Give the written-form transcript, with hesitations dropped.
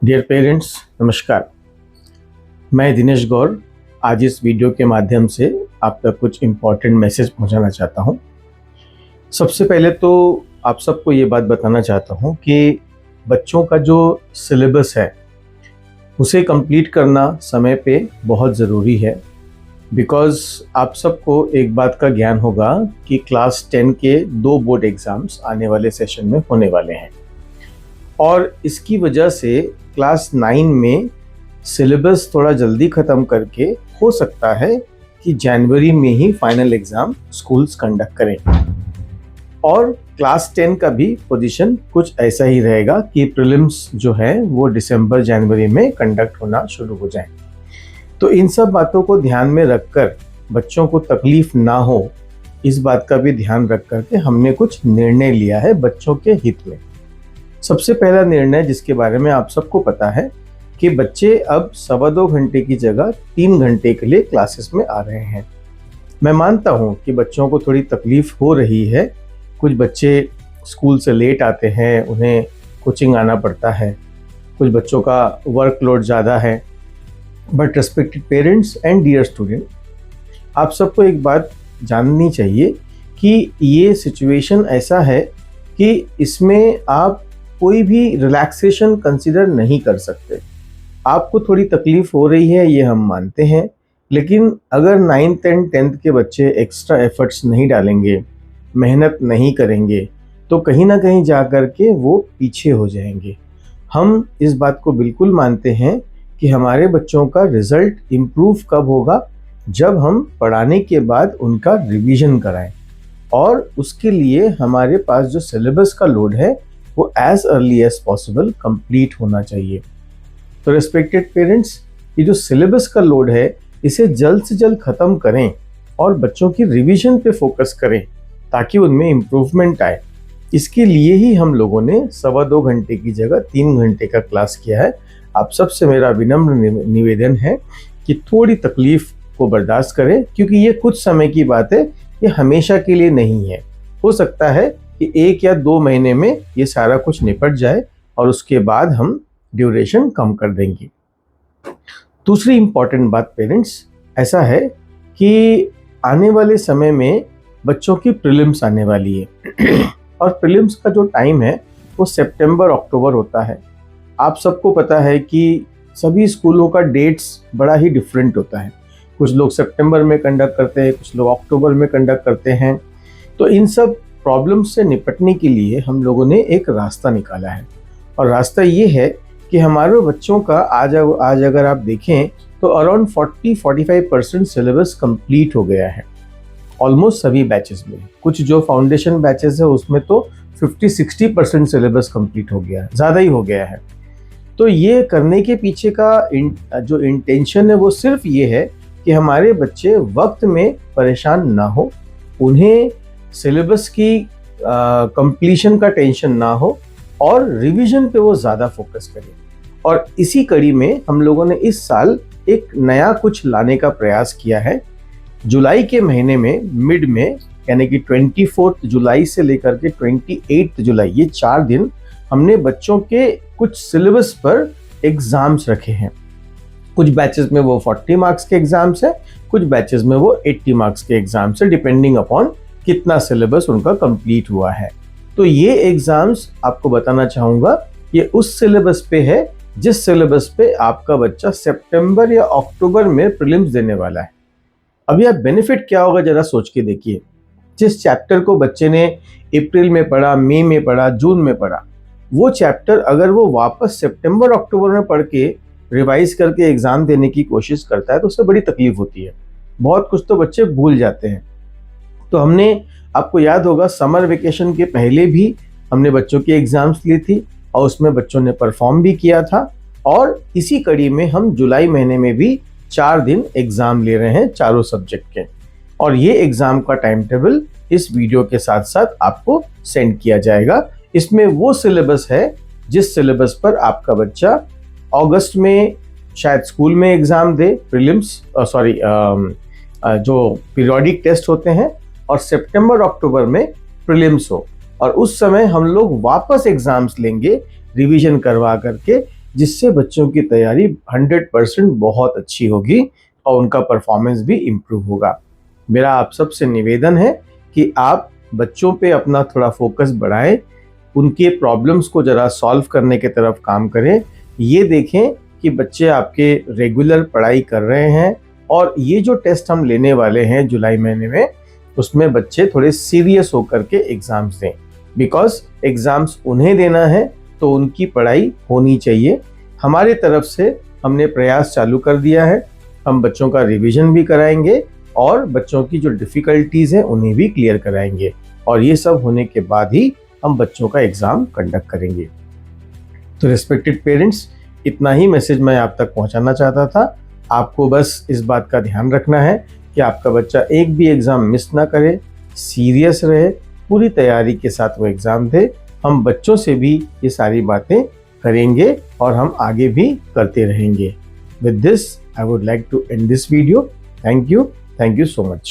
Dear parents, नमस्कार। मैं दिनेश गौर आज इस वीडियो के माध्यम से आप तक कुछ इम्पॉर्टेंट मैसेज पहुंचाना चाहता हूं। सबसे पहले तो आप सबको ये बात बताना चाहता हूं कि बच्चों का जो सिलेबस है उसे कंप्लीट करना समय पे बहुत ज़रूरी है। बिकॉज़ आप सबको एक बात का ज्ञान होगा कि क्लास 10 के 2 बोर्ड एग्ज़ाम्स आने वाले सेशन में होने वाले हैं और इसकी वजह से क्लास 9 में सिलेबस थोड़ा जल्दी ख़त्म करके हो सकता है कि जनवरी में ही फाइनल एग्ज़ाम स्कूल्स कंडक्ट करें। और क्लास 10 का भी पोजीशन कुछ ऐसा ही रहेगा कि प्रीलिम्स जो है वो दिसंबर जनवरी में कंडक्ट होना शुरू हो जाए। तो इन सब बातों को ध्यान में रखकर बच्चों को तकलीफ़ ना हो, इस बात का भी ध्यान रख करके हमने कुछ निर्णय लिया है बच्चों के हित में। सबसे पहला निर्णय जिसके बारे में आप सबको पता है कि बच्चे अब 2.25 घंटे की जगह 3 घंटे के लिए क्लासेस में आ रहे हैं। मैं मानता हूँ कि बच्चों को थोड़ी तकलीफ़ हो रही है। कुछ बच्चे स्कूल से लेट आते हैं, उन्हें कोचिंग आना पड़ता है, कुछ बच्चों का वर्कलोड ज़्यादा है। But respected parents and dear student, आप सबको एक बात जाननी चाहिए कि ये सिचुएशन ऐसा है कि इसमें आप कोई भी रिलैक्सेशन कंसिडर नहीं कर सकते। आपको थोड़ी तकलीफ़ हो रही है, ये हम मानते हैं, लेकिन अगर 9th एंड 10th के बच्चे एक्स्ट्रा एफर्ट्स नहीं डालेंगे, मेहनत नहीं करेंगे, तो कहीं ना कहीं जा कर के वो पीछे हो जाएंगे। हम इस बात को बिल्कुल मानते हैं कि हमारे बच्चों का रिज़ल्ट इम्प्रूव कब होगा, जब हम पढ़ाने के बाद उनका रिवीजन कराएं। और उसके लिए हमारे पास जो सिलेबस का लोड है वो as early as possible complete होना चाहिए। तो रिस्पेक्टेड पेरेंट्स, ये जो सिलेबस का लोड है इसे जल्द से जल्द ख़त्म करें और बच्चों की रिवीजन पे फोकस करें ताकि उनमें इम्प्रूवमेंट आए। इसके लिए ही हम लोगों ने 2.25 घंटे की जगह 3 घंटे का क्लास किया है। आप सबसे मेरा विनम्र निवेदन है कि थोड़ी तकलीफ़ को बर्दाश्त करें, क्योंकि ये कुछ समय की बात है, ये हमेशा के लिए नहीं है। हो सकता है कि 1 या 2 महीने में ये सारा कुछ निपट जाए और उसके बाद हम ड्यूरेशन कम कर देंगे। दूसरी इम्पॉर्टेंट बात पेरेंट्स, ऐसा है कि आने वाले समय में बच्चों की प्रीलिम्स आने वाली है और प्रीलिम्स का जो टाइम है वो सितंबर अक्टूबर होता है। आप सबको पता है कि सभी स्कूलों का डेट्स बड़ा ही डिफरेंट होता है। कुछ लोग सितंबर में कंडक्ट करते हैं, कुछ लोग अक्टूबर में कंडक्ट करते हैं। तो इन सब प्रॉब्लम्स से निपटने के लिए हम लोगों ने एक रास्ता निकाला है और रास्ता ये है कि हमारे बच्चों का आज अगर आप देखें तो अराउंड 40-45% सिलेबस कंप्लीट हो गया है ऑलमोस्ट सभी बैचेस में। कुछ जो फाउंडेशन बैचेस है उसमें तो 50-60% सिलेबस कंप्लीट हो गया है, ज़्यादा ही हो गया है। तो ये करने के पीछे का जो इंटेंशन है वो सिर्फ ये है कि हमारे बच्चे वक्त में परेशान ना हो, उन्हें सिलेबस की कंप्लीशन का टेंशन ना हो और रिवीजन पे वो ज़्यादा फोकस करें। और इसी कड़ी में हम लोगों ने इस साल एक नया कुछ लाने का प्रयास किया है। जुलाई के महीने में मिड में, यानी कि 24 जुलाई से लेकर के 28 जुलाई, ये 4 दिन हमने बच्चों के कुछ सिलेबस पर एग्ज़ाम्स रखे हैं। कुछ बैचेस में वो 40 मार्क्स के एग्ज़ाम्स हैं, कुछ बैचेस में वो 80 मार्क्स के एग्ज़ाम्स हैं, डिपेंडिंग अपॉन कितना सिलेबस उनका कंप्लीट हुआ है। तो ये एग्ज़ाम्स आपको बताना चाहूँगा, ये उस सिलेबस पे है जिस सिलेबस पे आपका बच्चा सितंबर या अक्टूबर में प्रीलिम्स देने वाला है। अभी आप बेनिफिट क्या होगा ज़रा सोच के देखिए। जिस चैप्टर को बच्चे ने अप्रैल में पढ़ा, मई में पढ़ा, जून में पढ़ा, वो चैप्टर अगर वो वापस सितंबर अक्टूबर में पढ़ के रिवाइज करके एग्ज़ाम देने की कोशिश करता है तो उससे बड़ी तकलीफ होती है। बहुत कुछ तो बच्चे भूल जाते हैं। तो हमने, आपको याद होगा, समर वेकेशन के पहले भी हमने बच्चों की एग्ज़ाम्स ली थी और उसमें बच्चों ने परफॉर्म भी किया था। और इसी कड़ी में हम जुलाई महीने में भी 4 दिन एग्ज़ाम ले रहे हैं चारों सब्जेक्ट के। और ये एग्ज़ाम का टाइम टेबल इस वीडियो के साथ साथ आपको सेंड किया जाएगा। इसमें वो सिलेबस है जिस सिलेबस पर आपका बच्चा अगस्त में शायद स्कूल में एग्ज़ाम दे, प्रीलिम्स जो पीरियोडिक टेस्ट होते हैं, और सितंबर अक्टूबर में प्रीलिम्स हो। और उस समय हम लोग वापस एग्ज़ाम्स लेंगे रिवीजन करवा करके जिससे बच्चों की तैयारी 100% बहुत अच्छी होगी और उनका परफॉर्मेंस भी इम्प्रूव होगा। मेरा आप सबसे निवेदन है कि आप बच्चों पे अपना थोड़ा फोकस बढ़ाएं, उनके प्रॉब्लम्स को ज़रा सॉल्व करने की तरफ काम करें। ये देखें कि बच्चे आपके रेगुलर पढ़ाई कर रहे हैं और ये जो टेस्ट हम लेने वाले हैं जुलाई महीने में, उसमें बच्चे थोड़े सीरियस होकर के एग्ज़ाम्स दें। बिकॉज एग्ज़ाम्स उन्हें देना है तो उनकी पढ़ाई होनी चाहिए। हमारे तरफ से हमने प्रयास चालू कर दिया है, हम बच्चों का रिवीजन भी कराएंगे और बच्चों की जो डिफ़िकल्टीज़ हैं उन्हें भी क्लियर कराएंगे और ये सब होने के बाद ही हम बच्चों का एग्ज़ाम कंडक्ट करेंगे। तो रिस्पेक्टेड पेरेंट्स, इतना ही मैसेज मैं आप तक पहुंचाना चाहता था। आपको बस इस बात का ध्यान रखना है कि आपका बच्चा एक भी एग्ज़ाम मिस ना करे, सीरियस रहे, पूरी तैयारी के साथ वो एग्ज़ाम दे। हम बच्चों से भी ये सारी बातें करेंगे और हम आगे भी करते रहेंगे। With this I would like to end this video. Thank you so much.